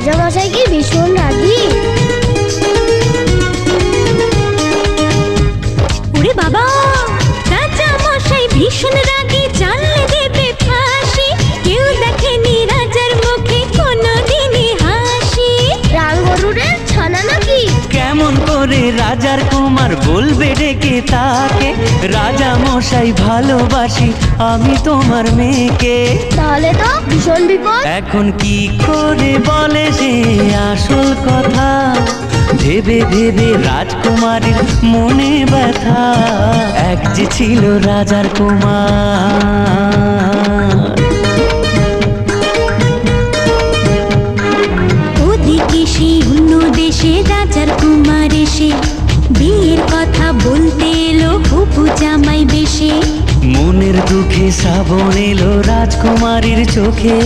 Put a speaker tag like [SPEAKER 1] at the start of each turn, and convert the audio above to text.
[SPEAKER 1] রাজামশাই কি ভীষণ রাগী?
[SPEAKER 2] ওরে বাবা, রাজামশাই ভীষণ রাগী, জানলে দেবে ফাঁসি। কেউ দেখেনি রাজার মুখে কোনোদিনই হাসি।
[SPEAKER 1] রাম গরুরের ছানা নাকি?
[SPEAKER 3] কেমন করে রাজার কুমার বলবে ডেকে তাকে, রাজা মশাই ভালোবাসি আমি তোমার মেয়েকে।
[SPEAKER 1] তাহলে তো ভীষণ বিপদ।
[SPEAKER 3] এখন কি করে বলে সে আসল কথা, ভেবে ভেবে রাজকুমারীর মনে ব্যথা। এক যে ছিল রাজার কুমার।
[SPEAKER 2] ওদিকে সেই অন্য দেশে রাজার কুমার এসে বিয়ের কথা বলতে এলো হবু জামাই বেশে।
[SPEAKER 3] মনের দুঃখে শ্রাবণ এলো রাজকুমারীর চোখে।